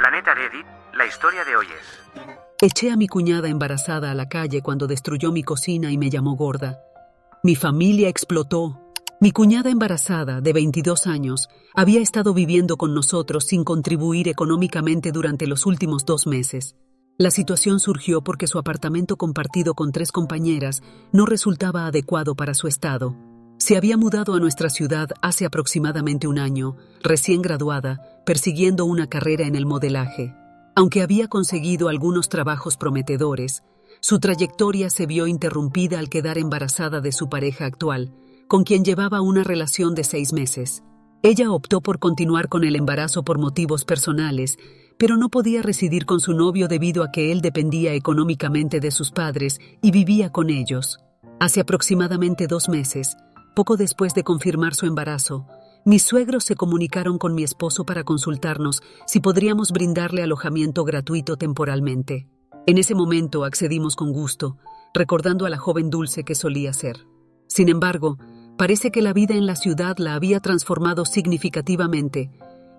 Planeta Reddit, la historia de hoy es... Eché a mi cuñada embarazada a la calle cuando destruyó mi cocina y me llamó gorda. Mi familia explotó. Mi cuñada embarazada, de 22 años, había estado viviendo con nosotros sin contribuir económicamente durante los últimos 2 meses. La situación surgió porque su apartamento compartido con 3 compañeras no resultaba adecuado para su estado. Se había mudado a nuestra ciudad hace aproximadamente 1 año, recién graduada, persiguiendo una carrera en el modelaje. Aunque había conseguido algunos trabajos prometedores, su trayectoria se vio interrumpida al quedar embarazada de su pareja actual, con quien llevaba una relación de 6 meses. Ella optó por continuar con el embarazo por motivos personales, pero no podía residir con su novio debido a que él dependía económicamente de sus padres y vivía con ellos. Hace aproximadamente 2 meses, poco después de confirmar su embarazo, mis suegros se comunicaron con mi esposo para consultarnos si podríamos brindarle alojamiento gratuito temporalmente. En ese momento accedimos con gusto, recordando a la joven dulce que solía ser. Sin embargo, parece que la vida en la ciudad la había transformado significativamente,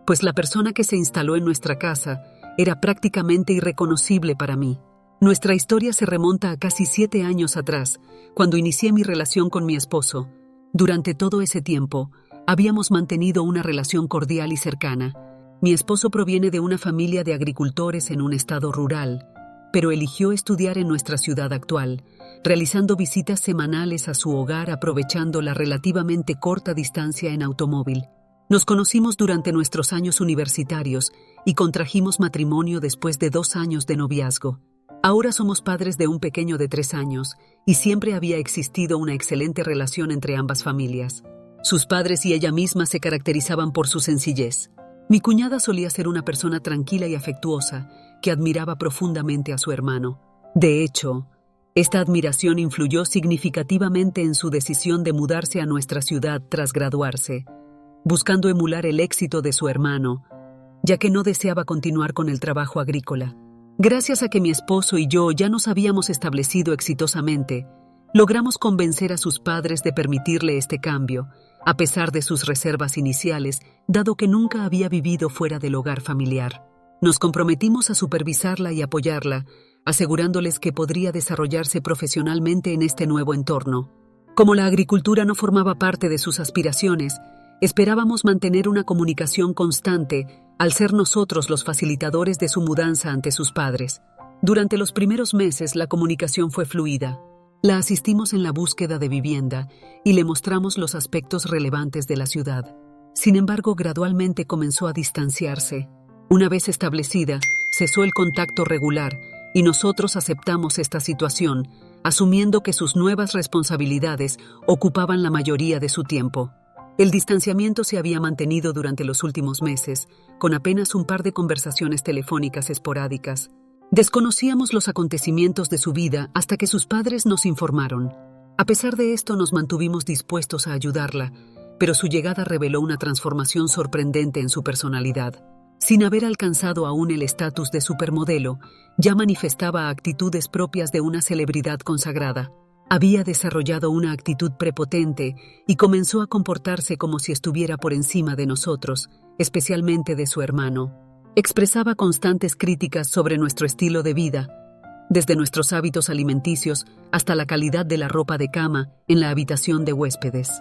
pues la persona que se instaló en nuestra casa era prácticamente irreconocible para mí. Nuestra historia se remonta a casi 7 años atrás, cuando inicié mi relación con mi esposo. Durante todo ese tiempo, habíamos mantenido una relación cordial y cercana. Mi esposo proviene de una familia de agricultores en un estado rural, pero eligió estudiar en nuestra ciudad actual, realizando visitas semanales a su hogar aprovechando la relativamente corta distancia en automóvil. Nos conocimos durante nuestros años universitarios y contrajimos matrimonio después de 2 años de noviazgo. Ahora somos padres de un pequeño de 3 años y siempre había existido una excelente relación entre ambas familias. Sus padres y ella misma se caracterizaban por su sencillez. Mi cuñada solía ser una persona tranquila y afectuosa que admiraba profundamente a su hermano. De hecho, esta admiración influyó significativamente en su decisión de mudarse a nuestra ciudad tras graduarse, buscando emular el éxito de su hermano, ya que no deseaba continuar con el trabajo agrícola. Gracias a que mi esposo y yo ya nos habíamos establecido exitosamente, logramos convencer a sus padres de permitirle este cambio, a pesar de sus reservas iniciales, dado que nunca había vivido fuera del hogar familiar. Nos comprometimos a supervisarla y apoyarla, asegurándoles que podría desarrollarse profesionalmente en este nuevo entorno. Como la agricultura no formaba parte de sus aspiraciones, esperábamos mantener una comunicación constante al ser nosotros los facilitadores de su mudanza ante sus padres. Durante los primeros meses la comunicación fue fluida. La asistimos en la búsqueda de vivienda y le mostramos los aspectos relevantes de la ciudad. Sin embargo, gradualmente comenzó a distanciarse. Una vez establecida, cesó el contacto regular y nosotros aceptamos esta situación, asumiendo que sus nuevas responsabilidades ocupaban la mayoría de su tiempo. El distanciamiento se había mantenido durante los últimos meses, con apenas un par de conversaciones telefónicas esporádicas. Desconocíamos los acontecimientos de su vida hasta que sus padres nos informaron. A pesar de esto, nos mantuvimos dispuestos a ayudarla, pero su llegada reveló una transformación sorprendente en su personalidad. Sin haber alcanzado aún el estatus de supermodelo, ya manifestaba actitudes propias de una celebridad consagrada. Había desarrollado una actitud prepotente y comenzó a comportarse como si estuviera por encima de nosotros, especialmente de su hermano. Expresaba constantes críticas sobre nuestro estilo de vida, desde nuestros hábitos alimenticios hasta la calidad de la ropa de cama en la habitación de huéspedes.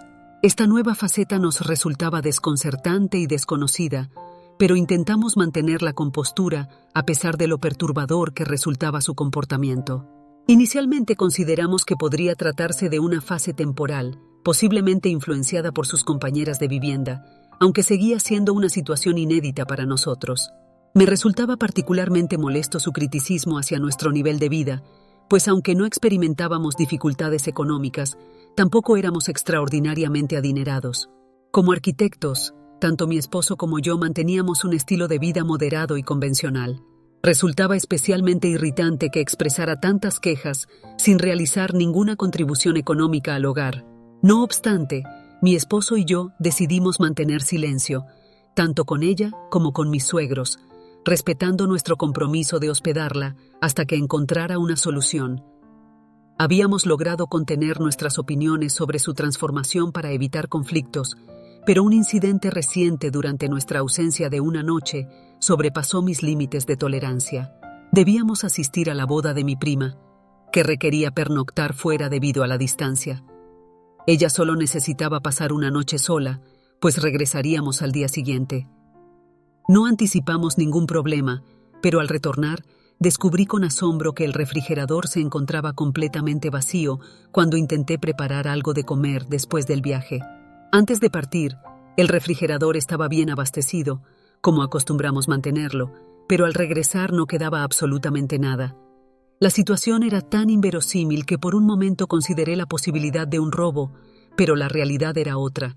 Esta nueva faceta nos resultaba desconcertante y desconocida, pero intentamos mantener la compostura a pesar de lo perturbador que resultaba su comportamiento. Inicialmente consideramos que podría tratarse de una fase temporal, posiblemente influenciada por sus compañeras de vivienda, aunque seguía siendo una situación inédita para nosotros. Me resultaba particularmente molesto su criticismo hacia nuestro nivel de vida, pues aunque no experimentábamos dificultades económicas, tampoco éramos extraordinariamente adinerados. Como arquitectos, tanto mi esposo como yo manteníamos un estilo de vida moderado y convencional. Resultaba especialmente irritante que expresara tantas quejas sin realizar ninguna contribución económica al hogar. No obstante, mi esposo y yo decidimos mantener silencio, tanto con ella como con mis suegros, respetando nuestro compromiso de hospedarla hasta que encontrara una solución. Habíamos logrado contener nuestras opiniones sobre su transformación para evitar conflictos, pero un incidente reciente durante nuestra ausencia de una noche sobrepasó mis límites de tolerancia. Debíamos asistir a la boda de mi prima, que requería pernoctar fuera debido a la distancia. Ella solo necesitaba pasar una noche sola, pues regresaríamos al día siguiente. No anticipamos ningún problema, pero al retornar, descubrí con asombro que el refrigerador se encontraba completamente vacío cuando intenté preparar algo de comer después del viaje. Antes de partir, el refrigerador estaba bien abastecido, como acostumbramos mantenerlo, pero al regresar no quedaba absolutamente nada. La situación era tan inverosímil que por un momento consideré la posibilidad de un robo, pero la realidad era otra.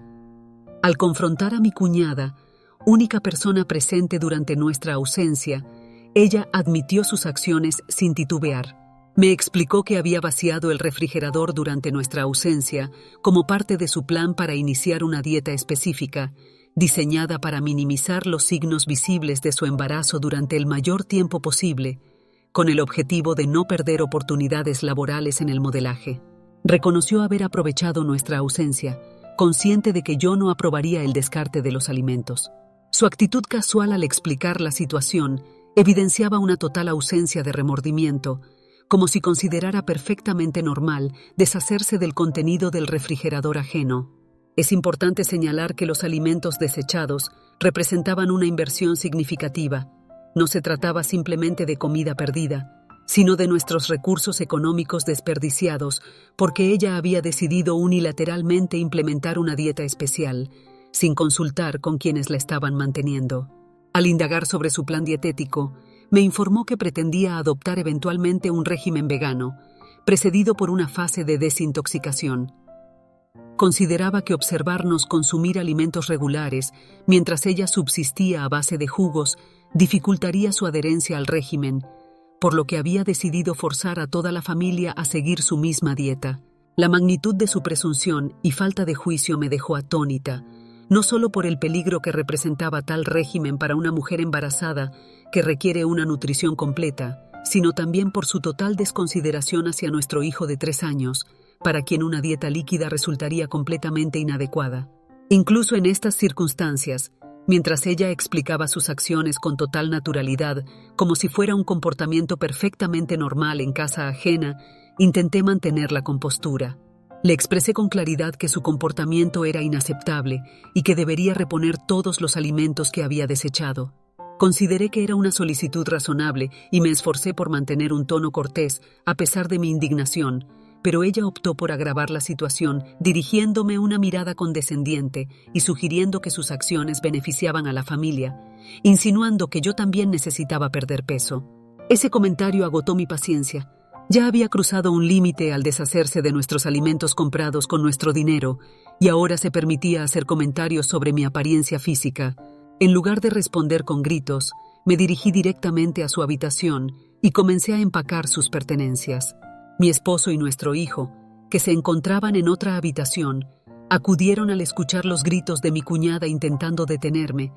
Al confrontar a mi cuñada, única persona presente durante nuestra ausencia, ella admitió sus acciones sin titubear. Me explicó que había vaciado el refrigerador durante nuestra ausencia como parte de su plan para iniciar una dieta específica, diseñada para minimizar los signos visibles de su embarazo durante el mayor tiempo posible, con el objetivo de no perder oportunidades laborales en el modelaje. Reconoció haber aprovechado nuestra ausencia, consciente de que yo no aprobaría el descarte de los alimentos. Su actitud casual al explicar la situación evidenciaba una total ausencia de remordimiento, como si considerara perfectamente normal deshacerse del contenido del refrigerador ajeno. Es importante señalar que los alimentos desechados representaban una inversión significativa. No se trataba simplemente de comida perdida, sino de nuestros recursos económicos desperdiciados porque ella había decidido unilateralmente implementar una dieta especial, sin consultar con quienes la estaban manteniendo. Al indagar sobre su plan dietético, me informó que pretendía adoptar eventualmente un régimen vegano, precedido por una fase de desintoxicación. Consideraba que observarnos consumir alimentos regulares mientras ella subsistía a base de jugos dificultaría su adherencia al régimen, por lo que había decidido forzar a toda la familia a seguir su misma dieta. La magnitud de su presunción y falta de juicio me dejó atónita, no solo por el peligro que representaba tal régimen para una mujer embarazada que requiere una nutrición completa, sino también por su total desconsideración hacia nuestro hijo de 3 años, para quien una dieta líquida resultaría completamente inadecuada. Incluso en estas circunstancias, mientras ella explicaba sus acciones con total naturalidad, como si fuera un comportamiento perfectamente normal en casa ajena, intenté mantener la compostura. Le expresé con claridad que su comportamiento era inaceptable y que debería reponer todos los alimentos que había desechado. Consideré que era una solicitud razonable y me esforcé por mantener un tono cortés a pesar de mi indignación, pero ella optó por agravar la situación dirigiéndome una mirada condescendiente y sugiriendo que sus acciones beneficiaban a la familia, insinuando que yo también necesitaba perder peso. Ese comentario agotó mi paciencia. Ya había cruzado un límite al deshacerse de nuestros alimentos comprados con nuestro dinero y ahora se permitía hacer comentarios sobre mi apariencia física. En lugar de responder con gritos, me dirigí directamente a su habitación y comencé a empacar sus pertenencias. Mi esposo y nuestro hijo, que se encontraban en otra habitación, acudieron al escuchar los gritos de mi cuñada intentando detenerme,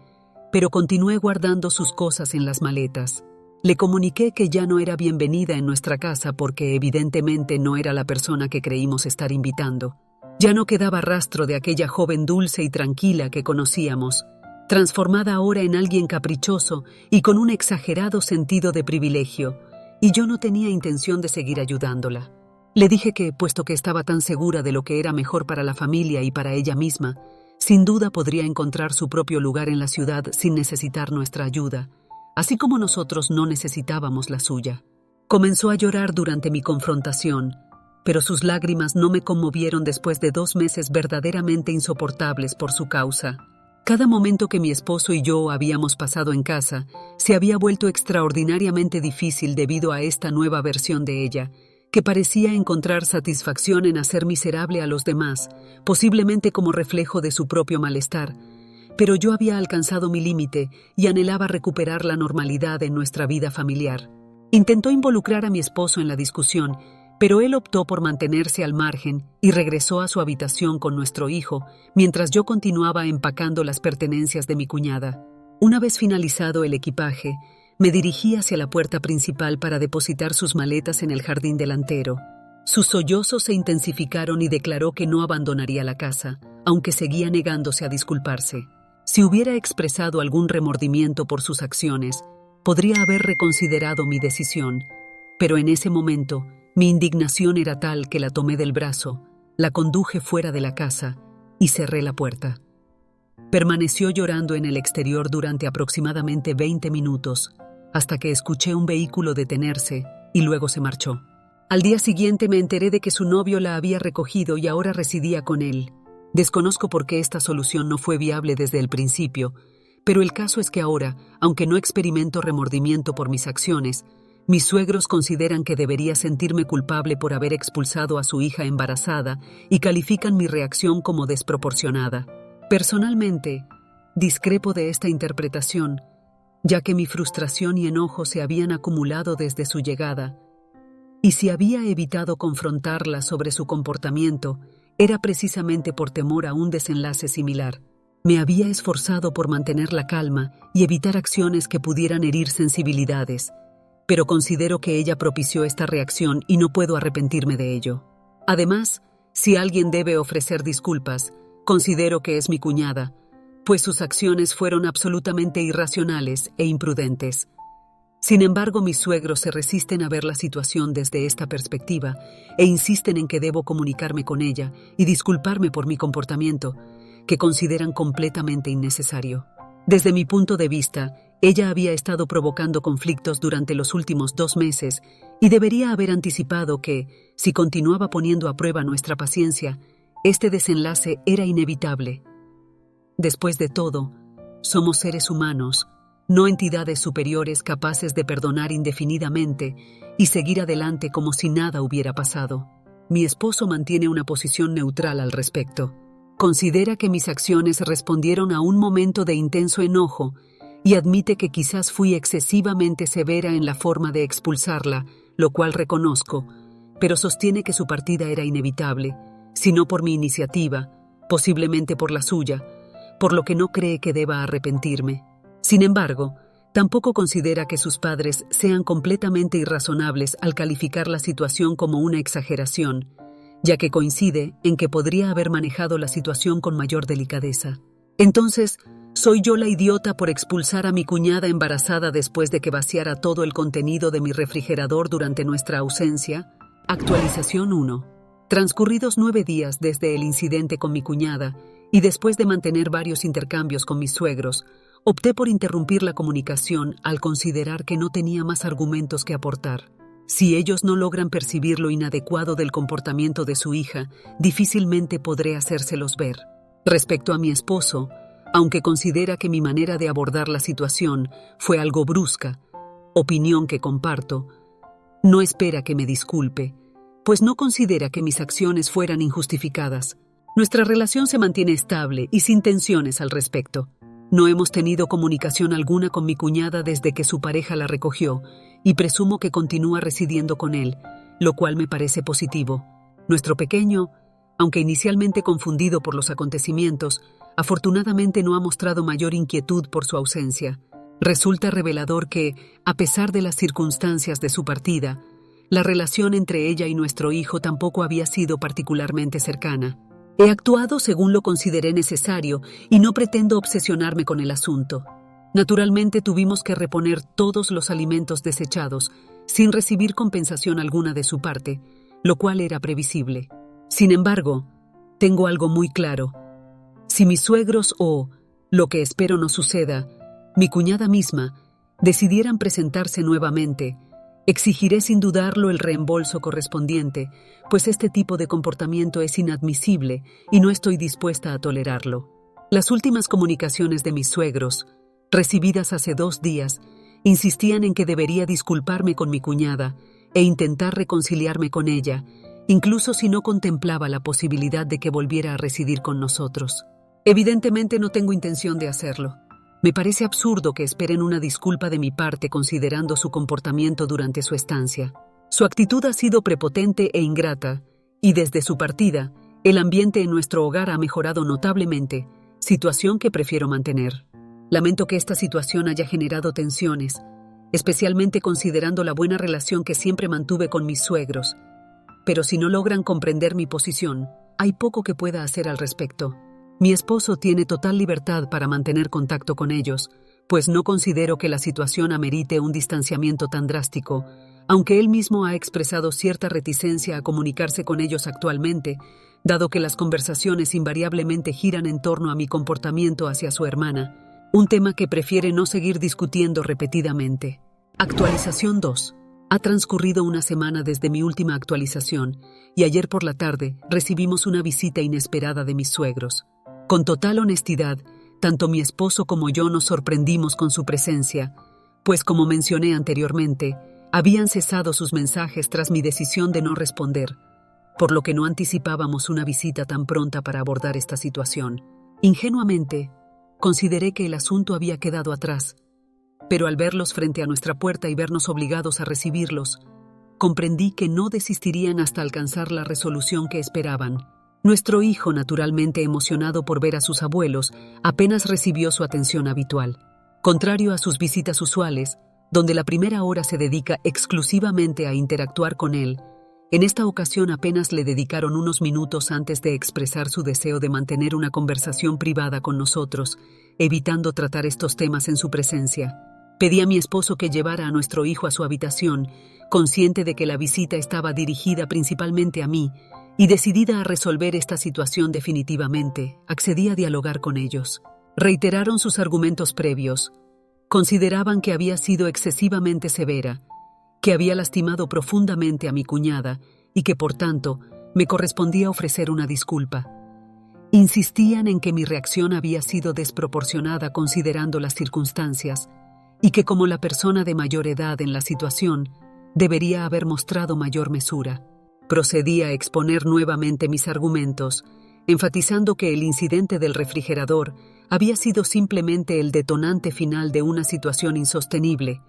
pero continué guardando sus cosas en las maletas. Le comuniqué que ya no era bienvenida en nuestra casa porque evidentemente no era la persona que creímos estar invitando. Ya no quedaba rastro de aquella joven dulce y tranquila que conocíamos, transformada ahora en alguien caprichoso y con un exagerado sentido de privilegio, y yo no tenía intención de seguir ayudándola. Le dije que, puesto que estaba tan segura de lo que era mejor para la familia y para ella misma, sin duda podría encontrar su propio lugar en la ciudad sin necesitar nuestra ayuda, así como nosotros no necesitábamos la suya. Comenzó a llorar durante mi confrontación, pero sus lágrimas no me conmovieron después de 2 meses verdaderamente insoportables por su causa. Cada momento que mi esposo y yo habíamos pasado en casa se había vuelto extraordinariamente difícil debido a esta nueva versión de ella, que parecía encontrar satisfacción en hacer miserable a los demás, posiblemente como reflejo de su propio malestar. Pero yo había alcanzado mi límite y anhelaba recuperar la normalidad en nuestra vida familiar. Intentó involucrar a mi esposo en la discusión, pero él optó por mantenerse al margen y regresó a su habitación con nuestro hijo, mientras yo continuaba empacando las pertenencias de mi cuñada. Una vez finalizado el equipaje, me dirigí hacia la puerta principal para depositar sus maletas en el jardín delantero. Sus sollozos se intensificaron y declaró que no abandonaría la casa, aunque seguía negándose a disculparse. Si hubiera expresado algún remordimiento por sus acciones, podría haber reconsiderado mi decisión, pero en ese momento mi indignación era tal que la tomé del brazo, la conduje fuera de la casa y cerré la puerta. Permaneció llorando en el exterior durante aproximadamente 20 minutos, hasta que escuché un vehículo detenerse y luego se marchó. Al día siguiente me enteré de que su novio la había recogido y ahora residía con él. Desconozco por qué esta solución no fue viable desde el principio, pero el caso es que ahora, aunque no experimento remordimiento por mis acciones, mis suegros consideran que debería sentirme culpable por haber expulsado a su hija embarazada y califican mi reacción como desproporcionada. Personalmente, discrepo de esta interpretación, ya que mi frustración y enojo se habían acumulado desde su llegada, y si había evitado confrontarla sobre su comportamiento, era precisamente por temor a un desenlace similar. Me había esforzado por mantener la calma y evitar acciones que pudieran herir sensibilidades, pero considero que ella propició esta reacción y no puedo arrepentirme de ello. Además, si alguien debe ofrecer disculpas, considero que es mi cuñada, pues sus acciones fueron absolutamente irracionales e imprudentes. Sin embargo, mis suegros se resisten a ver la situación desde esta perspectiva e insisten en que debo comunicarme con ella y disculparme por mi comportamiento, que consideran completamente innecesario. Desde mi punto de vista, ella había estado provocando conflictos durante los últimos 2 meses y debería haber anticipado que, si continuaba poniendo a prueba nuestra paciencia, este desenlace era inevitable. Después de todo, somos seres humanos, no entidades superiores capaces de perdonar indefinidamente y seguir adelante como si nada hubiera pasado. Mi esposo mantiene una posición neutral al respecto. Considera que mis acciones respondieron a un momento de intenso enojo y admite que quizás fui excesivamente severa en la forma de expulsarla, lo cual reconozco, pero sostiene que su partida era inevitable, si no por mi iniciativa, posiblemente por la suya, por lo que no cree que deba arrepentirme. Sin embargo, tampoco considera que sus padres sean completamente irrazonables al calificar la situación como una exageración, ya que coincide en que podría haber manejado la situación con mayor delicadeza. Entonces, ¿soy yo la idiota por expulsar a mi cuñada embarazada después de que vaciara todo el contenido de mi refrigerador durante nuestra ausencia? Actualización 1. Transcurridos 9 días desde el incidente con mi cuñada y después de mantener varios intercambios con mis suegros, opté por interrumpir la comunicación al considerar que no tenía más argumentos que aportar. Si ellos no logran percibir lo inadecuado del comportamiento de su hija, difícilmente podré hacérselos ver. Respecto a mi esposo, aunque considera que mi manera de abordar la situación fue algo brusca, opinión que comparto, no espera que me disculpe, pues no considera que mis acciones fueran injustificadas. Nuestra relación se mantiene estable y sin tensiones al respecto. No hemos tenido comunicación alguna con mi cuñada desde que su pareja la recogió y presumo que continúa residiendo con él, lo cual me parece positivo. Nuestro pequeño, aunque inicialmente confundido por los acontecimientos, afortunadamente no ha mostrado mayor inquietud por su ausencia. Resulta revelador que, a pesar de las circunstancias de su partida, la relación entre ella y nuestro hijo tampoco había sido particularmente cercana. He actuado según lo consideré necesario y no pretendo obsesionarme con el asunto. Naturalmente tuvimos que reponer todos los alimentos desechados, sin recibir compensación alguna de su parte, lo cual era previsible. Sin embargo, tengo algo muy claro. Si mis suegros o, lo que espero no suceda, mi cuñada misma, decidieran presentarse nuevamente, exigiré sin dudarlo el reembolso correspondiente, pues este tipo de comportamiento es inadmisible y no estoy dispuesta a tolerarlo. Las últimas comunicaciones de mis suegros, recibidas hace 2 días, insistían en que debería disculparme con mi cuñada e intentar reconciliarme con ella, incluso si no contemplaba la posibilidad de que volviera a residir con nosotros. Evidentemente no tengo intención de hacerlo. Me parece absurdo que esperen una disculpa de mi parte considerando su comportamiento durante su estancia. Su actitud ha sido prepotente e ingrata, y desde su partida, el ambiente en nuestro hogar ha mejorado notablemente, situación que prefiero mantener. Lamento que esta situación haya generado tensiones, especialmente considerando la buena relación que siempre mantuve con mis suegros. Pero si no logran comprender mi posición, hay poco que pueda hacer al respecto. Mi esposo tiene total libertad para mantener contacto con ellos, pues no considero que la situación amerite un distanciamiento tan drástico, aunque él mismo ha expresado cierta reticencia a comunicarse con ellos actualmente, dado que las conversaciones invariablemente giran en torno a mi comportamiento hacia su hermana, un tema que prefiere no seguir discutiendo repetidamente. Actualización 2. Ha transcurrido una semana desde mi última actualización y ayer por la tarde recibimos una visita inesperada de mis suegros. Con total honestidad, tanto mi esposo como yo nos sorprendimos con su presencia, pues como mencioné anteriormente, habían cesado sus mensajes tras mi decisión de no responder, por lo que no anticipábamos una visita tan pronta para abordar esta situación. Ingenuamente, consideré que el asunto había quedado atrás, pero al verlos frente a nuestra puerta y vernos obligados a recibirlos, comprendí que no desistirían hasta alcanzar la resolución que esperaban. Nuestro hijo, naturalmente emocionado por ver a sus abuelos, apenas recibió su atención habitual. Contrario a sus visitas usuales, donde la primera hora se dedica exclusivamente a interactuar con él, en esta ocasión apenas le dedicaron unos minutos antes de expresar su deseo de mantener una conversación privada con nosotros, evitando tratar estos temas en su presencia. Pedí a mi esposo que llevara a nuestro hijo a su habitación, consciente de que la visita estaba dirigida principalmente a mí, y decidida a resolver esta situación definitivamente, accedí a dialogar con ellos. Reiteraron sus argumentos previos. Consideraban que había sido excesivamente severa, que había lastimado profundamente a mi cuñada y que, por tanto, me correspondía ofrecer una disculpa. Insistían en que mi reacción había sido desproporcionada considerando las circunstancias y que como la persona de mayor edad en la situación, debería haber mostrado mayor mesura. Procedí a exponer nuevamente mis argumentos, enfatizando que el incidente del refrigerador había sido simplemente el detonante final de una situación insostenible,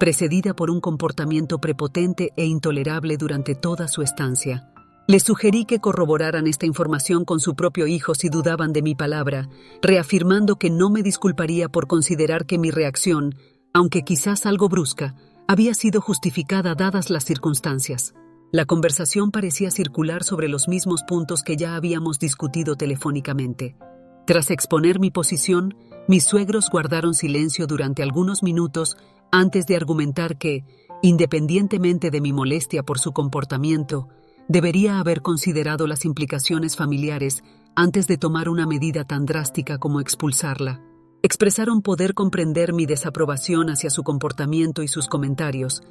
precedida por un comportamiento prepotente e intolerable durante toda su estancia. Les sugerí que corroboraran esta información con su propio hijo si dudaban de mi palabra, reafirmando que no me disculparía por considerar que mi reacción, aunque quizás algo brusca, había sido justificada dadas las circunstancias. La conversación parecía circular sobre los mismos puntos que ya habíamos discutido telefónicamente. Tras exponer mi posición, mis suegros guardaron silencio durante algunos minutos antes de argumentar que, independientemente de mi molestia por su comportamiento, debería haber considerado las implicaciones familiares antes de tomar una medida tan drástica como expulsarla. Expresaron poder comprender mi desaprobación hacia su comportamiento y sus comentarios,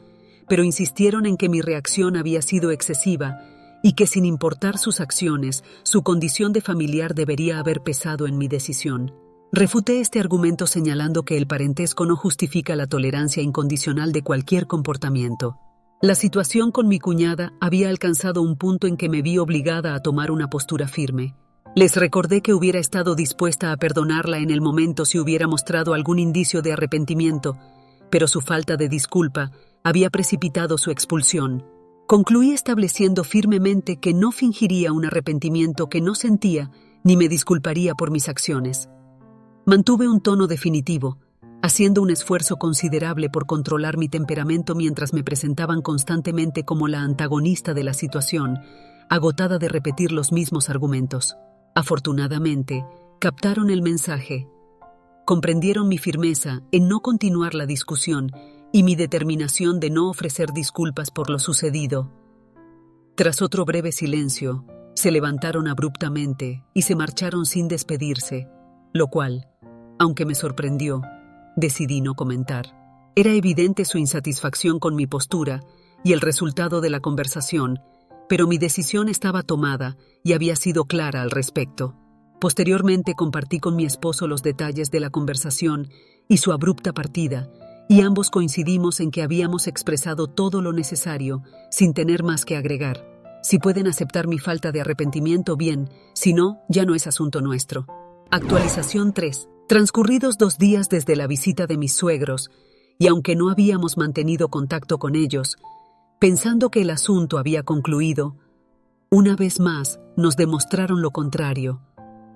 pero insistieron en que mi reacción había sido excesiva y que sin importar sus acciones, su condición de familiar debería haber pesado en mi decisión. Refuté este argumento señalando que el parentesco no justifica la tolerancia incondicional de cualquier comportamiento. La situación con mi cuñada había alcanzado un punto en que me vi obligada a tomar una postura firme. Les recordé que hubiera estado dispuesta a perdonarla en el momento si hubiera mostrado algún indicio de arrepentimiento, pero su falta de disculpa había precipitado su expulsión. Concluí estableciendo firmemente que no fingiría un arrepentimiento que no sentía ni me disculparía por mis acciones. Mantuve un tono definitivo, haciendo un esfuerzo considerable por controlar mi temperamento mientras me presentaban constantemente como la antagonista de la situación, agotada de repetir los mismos argumentos. Afortunadamente, captaron el mensaje. Comprendieron mi firmeza en no continuar la discusión y mi determinación de no ofrecer disculpas por lo sucedido. Tras otro breve silencio, se levantaron abruptamente y se marcharon sin despedirse, lo cual, aunque me sorprendió, decidí no comentar. Era evidente su insatisfacción con mi postura y el resultado de la conversación, pero mi decisión estaba tomada y había sido clara al respecto. Posteriormente compartí con mi esposo los detalles de la conversación y su abrupta partida, y ambos coincidimos en que habíamos expresado todo lo necesario sin tener más que agregar. Si pueden aceptar mi falta de arrepentimiento, bien, si no, ya no es asunto nuestro. Actualización 3. Transcurridos 2 días desde la visita de mis suegros, y aunque no habíamos mantenido contacto con ellos, pensando que el asunto había concluido, una vez más nos demostraron lo contrario.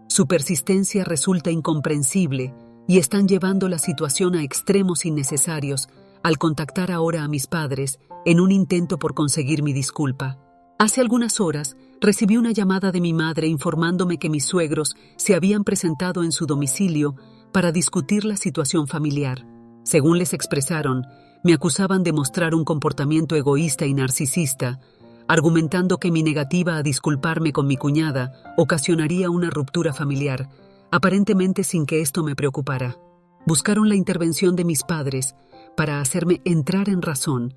Su persistencia resulta incomprensible y están llevando la situación a extremos innecesarios al contactar ahora a mis padres en un intento por conseguir mi disculpa. Hace algunas horas recibí una llamada de mi madre informándome que mis suegros se habían presentado en su domicilio para discutir la situación familiar. Según les expresaron, me acusaban de mostrar un comportamiento egoísta y narcisista, argumentando que mi negativa a disculparme con mi cuñada ocasionaría una ruptura familiar, aparentemente sin que esto me preocupara. Buscaron la intervención de mis padres para hacerme entrar en razón,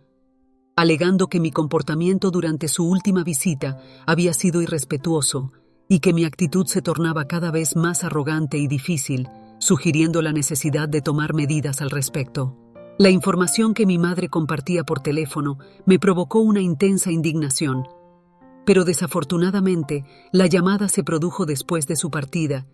alegando que mi comportamiento durante su última visita había sido irrespetuoso y que mi actitud se tornaba cada vez más arrogante y difícil, sugiriendo la necesidad de tomar medidas al respecto. La información que mi madre compartía por teléfono me provocó una intensa indignación, pero desafortunadamente la llamada se produjo después de su partida,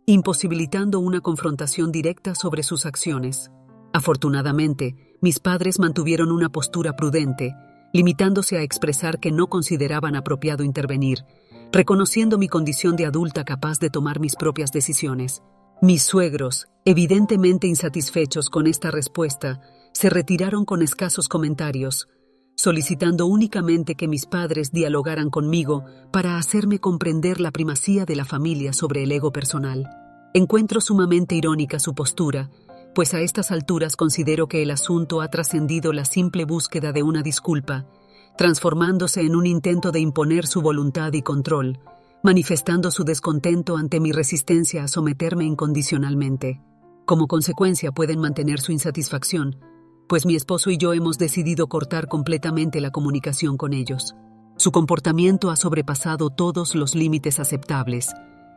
imposibilitando una confrontación directa sobre sus acciones. Afortunadamente, mis padres mantuvieron una postura prudente, limitándose a expresar que no consideraban apropiado intervenir, reconociendo mi condición de adulta capaz de tomar mis propias decisiones. Mis suegros, evidentemente insatisfechos con esta respuesta, se retiraron con escasos comentarios, solicitando únicamente que mis padres dialogaran conmigo para hacerme comprender la primacía de la familia sobre el ego personal. Encuentro sumamente irónica su postura, pues a estas alturas considero que el asunto ha trascendido la simple búsqueda de una disculpa, transformándose en un intento de imponer su voluntad y control, manifestando su descontento ante mi resistencia a someterme incondicionalmente. Como consecuencia pueden mantener su insatisfacción, pues mi esposo y yo hemos decidido cortar completamente la comunicación con ellos. Su comportamiento ha sobrepasado todos los límites aceptables,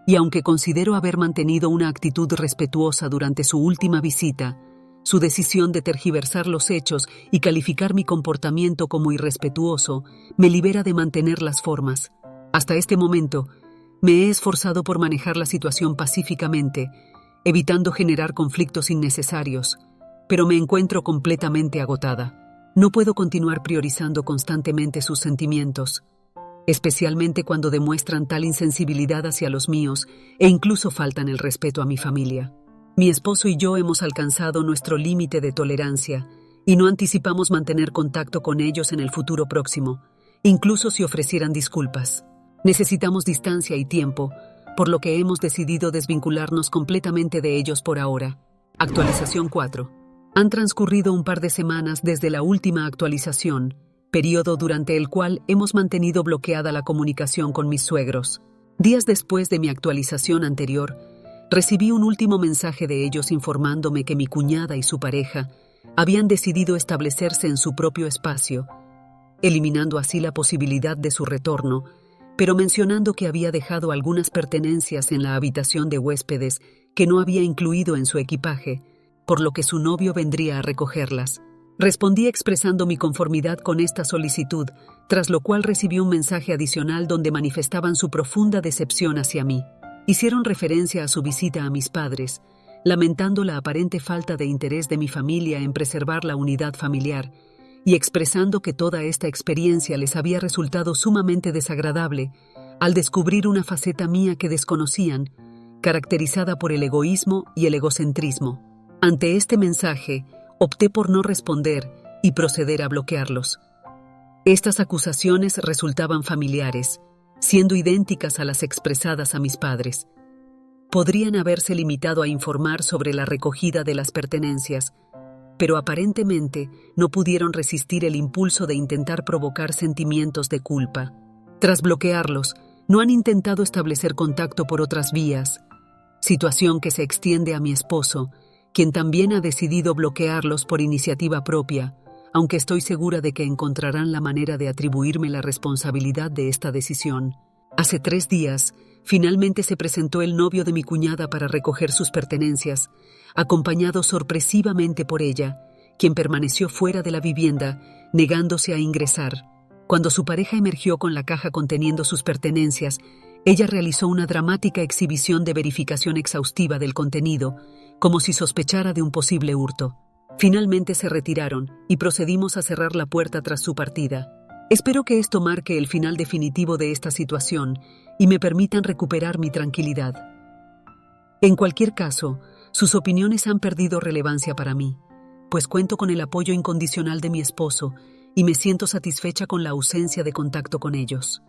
y aunque considero haber mantenido una actitud respetuosa durante su última visita, su decisión de tergiversar los hechos y calificar mi comportamiento como irrespetuoso me libera de mantener las formas. Hasta este momento, me he esforzado por manejar la situación pacíficamente, evitando generar conflictos innecesarios, pero me encuentro completamente agotada. No puedo continuar priorizando constantemente sus sentimientos, especialmente cuando demuestran tal insensibilidad hacia los míos e incluso faltan el respeto a mi familia. Mi esposo y yo hemos alcanzado nuestro límite de tolerancia y no anticipamos mantener contacto con ellos en el futuro próximo, incluso si ofrecieran disculpas. Necesitamos distancia y tiempo, por lo que hemos decidido desvincularnos completamente de ellos por ahora. Actualización 4. Han transcurrido un par de semanas desde la última actualización, periodo durante el cual hemos mantenido bloqueada la comunicación con mis suegros. Días después de mi actualización anterior, recibí un último mensaje de ellos informándome que mi cuñada y su pareja habían decidido establecerse en su propio espacio, eliminando así la posibilidad de su retorno, pero mencionando que había dejado algunas pertenencias en la habitación de huéspedes que no había incluido en su equipaje, por lo que su novio vendría a recogerlas. Respondí expresando mi conformidad con esta solicitud, tras lo cual recibí un mensaje adicional donde manifestaban su profunda decepción hacia mí. Hicieron referencia a su visita a mis padres, lamentando la aparente falta de interés de mi familia en preservar la unidad familiar, y expresando que toda esta experiencia les había resultado sumamente desagradable al descubrir una faceta mía que desconocían, caracterizada por el egoísmo y el egocentrismo. Ante este mensaje, opté por no responder y proceder a bloquearlos. Estas acusaciones resultaban familiares, siendo idénticas a las expresadas a mis padres. Podrían haberse limitado a informar sobre la recogida de las pertenencias, pero aparentemente no pudieron resistir el impulso de intentar provocar sentimientos de culpa. Tras bloquearlos, no han intentado establecer contacto por otras vías, situación que se extiende a mi esposo, quien también ha decidido bloquearlos por iniciativa propia, aunque estoy segura de que encontrarán la manera de atribuirme la responsabilidad de esta decisión. Hace 3 días, finalmente se presentó el novio de mi cuñada para recoger sus pertenencias, acompañado sorpresivamente por ella, quien permaneció fuera de la vivienda, negándose a ingresar. Cuando su pareja emergió con la caja conteniendo sus pertenencias, ella realizó una dramática exhibición de verificación exhaustiva del contenido, como si sospechara de un posible hurto. Finalmente se retiraron y procedimos a cerrar la puerta tras su partida. Espero que esto marque el final definitivo de esta situación y me permitan recuperar mi tranquilidad. En cualquier caso, sus opiniones han perdido relevancia para mí, pues cuento con el apoyo incondicional de mi esposo y me siento satisfecha con la ausencia de contacto con ellos.